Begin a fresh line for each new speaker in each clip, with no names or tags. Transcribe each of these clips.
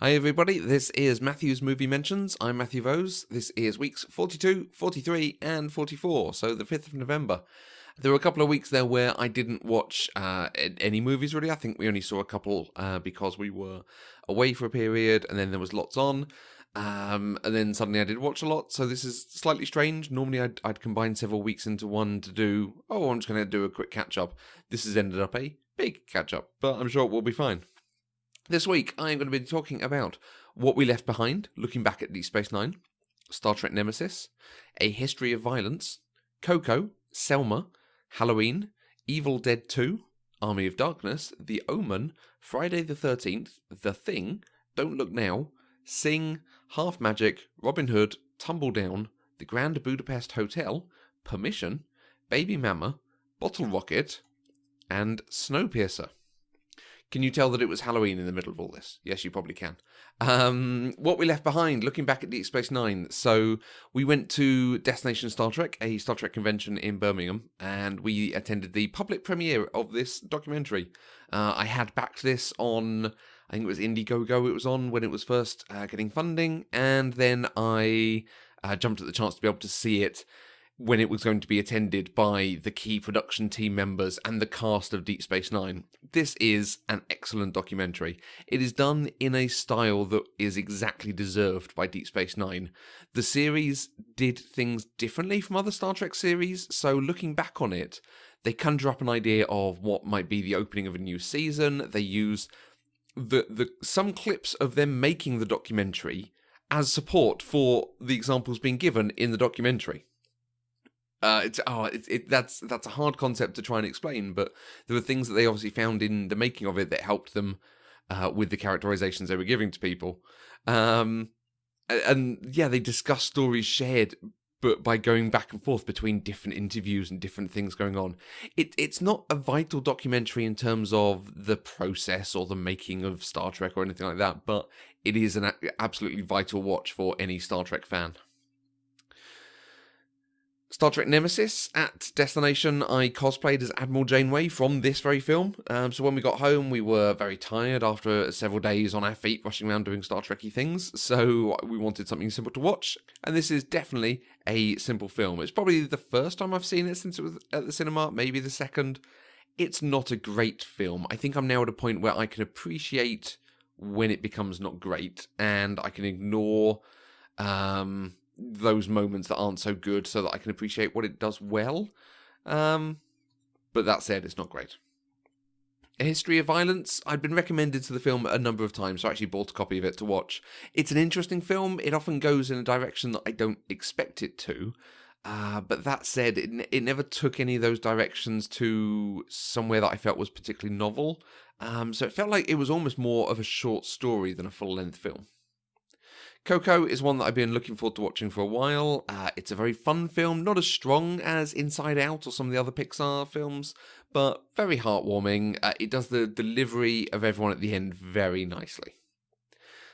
Hi everybody, this is Matthew's Movie Mentions. I'm Matthew Vose. This is weeks 42, 43 and 44, so the 5th of November. There were a couple of weeks there where I didn't watch any movies really. I think we only saw a couple because we were away for a period and then there was lots on. And then suddenly I did watch a lot, so this is slightly strange. Normally I'd combine several weeks into one to do, I'm just going to do a quick catch-up. This has ended up a big catch-up, but I'm sure it will be fine. This week, I'm going to be talking about What We Left Behind, looking back at Deep Space Nine, Star Trek Nemesis, A History of Violence, Coco, Selma, Halloween, Evil Dead 2, Army of Darkness, The Omen, Friday the 13th, The Thing, Don't Look Now, Sing, Half Magic, Robin Hood, Tumble Down, The Grand Budapest Hotel, Permission, Baby Mama, Bottle Rocket, and Snowpiercer. Can you tell that it was Halloween in the middle of all this? Yes, you probably can. What We Left Behind, looking back at Deep Space Nine. So we went to Destination Star Trek, a Star Trek convention in Birmingham, and we attended the public premiere of this documentary. I had backed this on, I think it was Indiegogo it was on when it was first getting funding, and then I jumped at the chance to be able to see it when it was going to be attended by the key production team members and the cast of Deep Space Nine. This is an excellent documentary. It is done in a style that is exactly deserved by Deep Space Nine. The series did things differently from other Star Trek series, so looking back on it, they conjure up an idea of what might be the opening of a new season. They use some clips of them making the documentary as support for the examples being given in the documentary. That's a hard concept to try and explain, but there were things that they obviously found in the making of it that helped them with the characterizations they were giving to people. And they discuss stories shared, but by going back and forth between different interviews and different things going on. It's not a vital documentary in terms of the process or the making of Star Trek or anything like that, but it is an absolutely vital watch for any Star Trek fan. Star Trek Nemesis. At Destination, I cosplayed as Admiral Janeway from this very film. So when we got home, we were very tired after several days on our feet rushing around doing Star Trek-y things, so we wanted something simple to watch, and this is definitely a simple film. It's probably the first time I've seen it since it was at the cinema, maybe the second. It's not a great film. I think I'm now at a point where I can appreciate when it becomes not great, and I can ignore those moments that aren't so good so that I can appreciate what it does well. But that said, it's not great. A History of Violence. I'd been recommended to the film a number of times, so I actually bought a copy of it to watch. It's an interesting film. It often goes in a direction that I don't expect it to. But that said, it never took any of those directions to somewhere that I felt was particularly novel. So it felt like it was almost more of a short story than a full-length film. Coco is one that I've been looking forward to watching for a while. It's a very fun film, not as strong as Inside Out or some of the other Pixar films, but very heartwarming. It does the delivery of everyone at the end very nicely.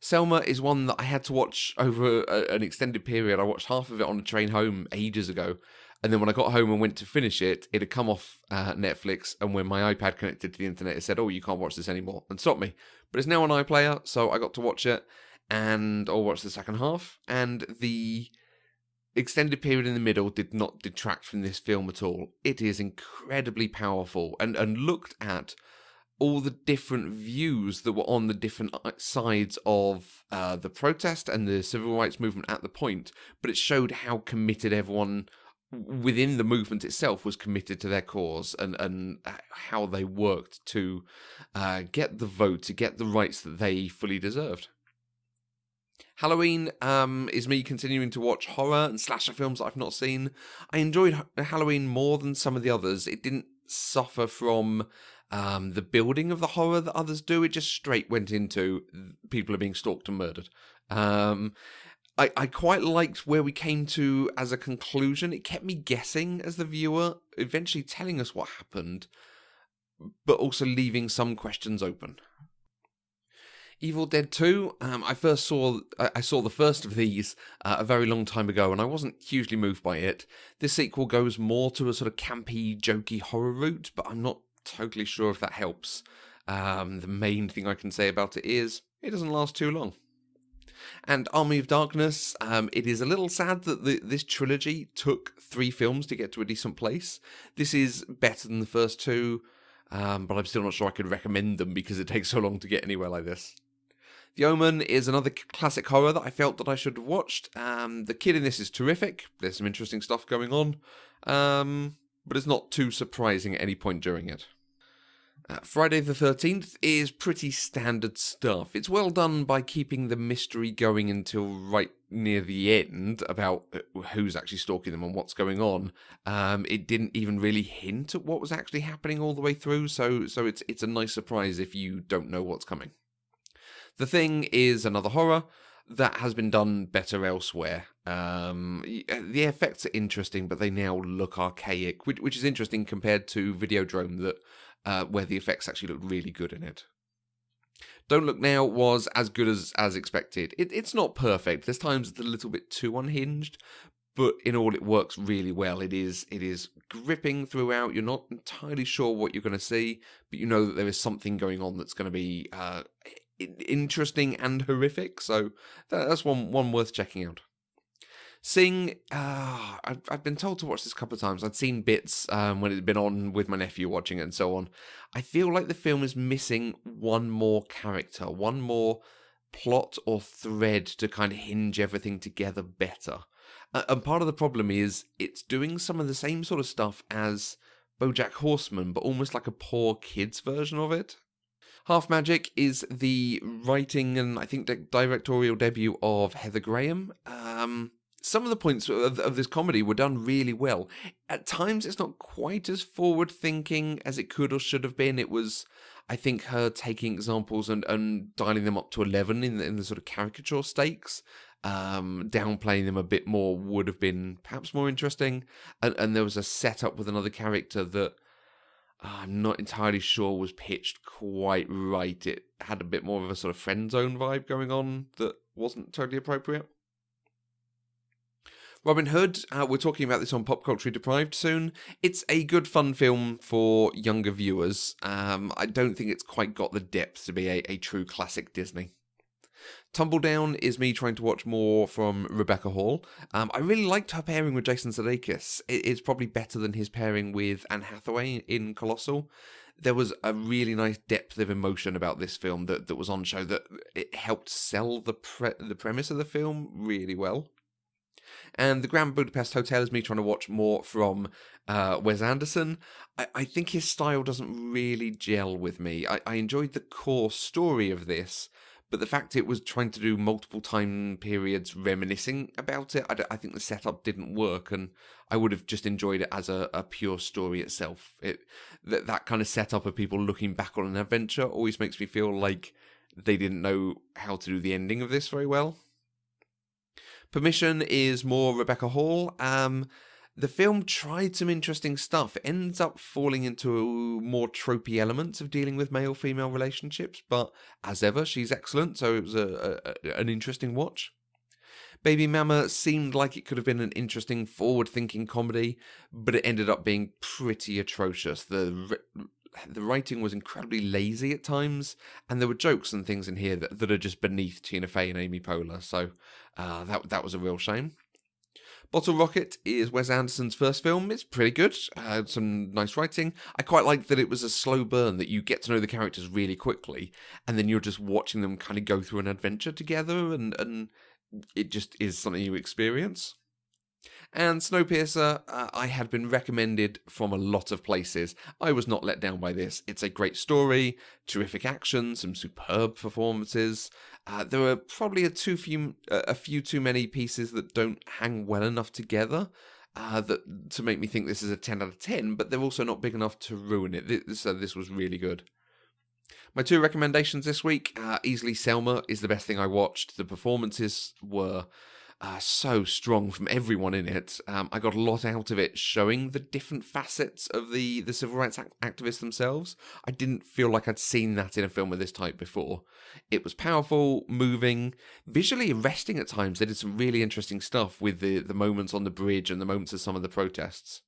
Selma is one that I had to watch over an extended period. I watched half of it on the train home ages ago, and then when I got home and went to finish it, it had come off Netflix, and when my iPad connected to the internet, it said, you can't watch this anymore, and stopped me. But it's now on iPlayer, so I got to watch it. And I'll watch the second half, and the extended period in the middle did not detract from this film at all. It is incredibly powerful, and looked at all the different views that were on the different sides of the protest and the civil rights movement at the point, but it showed how committed everyone within the movement itself was committed to their cause, and how they worked to get the vote, to get the rights that they fully deserved. Halloween is me continuing to watch horror and slasher films that I've not seen. I enjoyed Halloween more than some of the others. It didn't suffer from the building of the horror that others do. It just straight went into people are being stalked and murdered. I quite liked where we came to as a conclusion. It kept me guessing as the viewer, eventually telling us what happened, but also leaving some questions open. Evil Dead 2, I saw the first of these a very long time ago, and I wasn't hugely moved by it. This sequel goes more to a sort of campy, jokey horror route, but I'm not totally sure if that helps. The main thing I can say about it is it doesn't last too long. And Army of Darkness, it is a little sad that this trilogy took 3 films to get to a decent place. This is better than the first 2, but I'm still not sure I could recommend them because it takes so long to get anywhere like this. The Omen is another classic horror that I felt that I should have watched. The kid in this is terrific. There's some interesting stuff going on, but it's not too surprising at any point during it. Friday the 13th is pretty standard stuff. It's well done by keeping the mystery going until right near the end about who's actually stalking them and what's going on. It didn't even really hint at what was actually happening all the way through, so it's a nice surprise if you don't know what's coming. The Thing is another horror that has been done better elsewhere. The effects are interesting, but they now look archaic, which is interesting compared to Videodrome, that where the effects actually look really good in it. Don't Look Now was as good as expected. It's not perfect. There's times it's a little bit too unhinged, but in all it works really well. It is gripping throughout. You're not entirely sure what you're going to see, but you know that there is something going on that's going to be interesting and horrific. So that's one worth checking out. Sing, I've been told to watch this a couple of times. I'd seen bits when it had been on with my nephew watching it and so on. I feel like the film is missing one more character, one more plot or thread to kind of hinge everything together better. And part of the problem is it's doing some of the same sort of stuff as BoJack Horseman, but almost like a poor kid's version of it. Half Magic is the writing and I think directorial debut of Heather Graham. Some of the points of this comedy were done really well. At times, it's not quite as forward-thinking as it could or should have been. It was, I think, her taking examples and dialing them up to 11 in the sort of caricature stakes. Downplaying them a bit more would have been perhaps more interesting. And there was a setup with another character that I'm not entirely sure was pitched quite right. It had a bit more of a sort of friend zone vibe going on that wasn't totally appropriate. Robin Hood, we're talking about this on Pop Culture Deprived soon. It's a good fun film for younger viewers. I don't think it's quite got the depth to be a true classic Disney. Tumbledown is me trying to watch more from Rebecca Hall. I really liked her pairing with Jason Sudeikis. It's probably better than his pairing with Anne Hathaway in Colossal. There was a really nice depth of emotion about this film that was on show, that it helped sell the premise of the film really well. And The Grand Budapest Hotel is me trying to watch more from Wes Anderson. I think his style doesn't really gel with me. I enjoyed the core story of this, but the fact it was trying to do multiple time periods reminiscing about it, I think the setup didn't work, and I would have just enjoyed it as a pure story itself. That kind of setup of people looking back on an adventure always makes me feel like they didn't know how to do the ending of this very well. Permission is more Rebecca Hall. The film tried some interesting stuff. It ends up falling into more tropey elements of dealing with male-female relationships, but as ever, she's excellent, so it was an interesting watch. Baby Mama seemed like it could have been an interesting, forward-thinking comedy, but it ended up being pretty atrocious. The writing was incredibly lazy at times, and there were jokes and things in here that are just beneath Tina Fey and Amy Poehler, so that was a real shame. Bottle Rocket is Wes Anderson's first film. It's pretty good, some nice writing. I quite like that it was a slow burn, that you get to know the characters really quickly, and then you're just watching them kind of go through an adventure together, and it just is something you experience. And Snowpiercer, I had been recommended from a lot of places. I was not let down by this. It's a great story, terrific action, some superb performances. There were probably a few too many pieces that don't hang well enough together to make me think this is a 10 out of 10, but they're also not big enough to ruin it. So this was really good. My 2 recommendations this week, easily Selma is the best thing I watched. The performances were so strong from everyone in it. I got a lot out of it, showing the different facets of the civil rights activists themselves. I didn't feel like I'd seen that in a film of this type before. It was powerful, moving, visually arresting at times. They did some really interesting stuff with the moments on the bridge and the moments of some of the protests.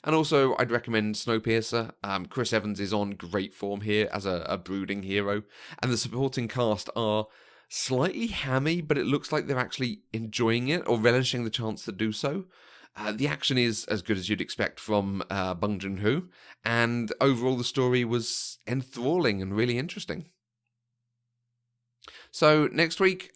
And also, I'd recommend Snowpiercer. Chris Evans is on great form here as a brooding hero, and the supporting cast are slightly hammy, but it looks like they're actually enjoying it or relishing the chance to do so. The action is as good as you'd expect from Bong Joon-ho, and overall the story was enthralling and really interesting. So next week,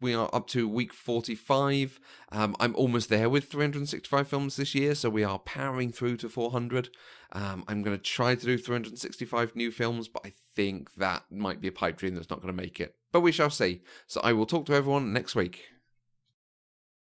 we are up to week 45. I'm almost there with 365 films this year, so we are powering through to 400. I'm going to try to do 365 new films, but I think that might be a pipe dream that's not going to make it. But we shall see. So I will talk to everyone next week.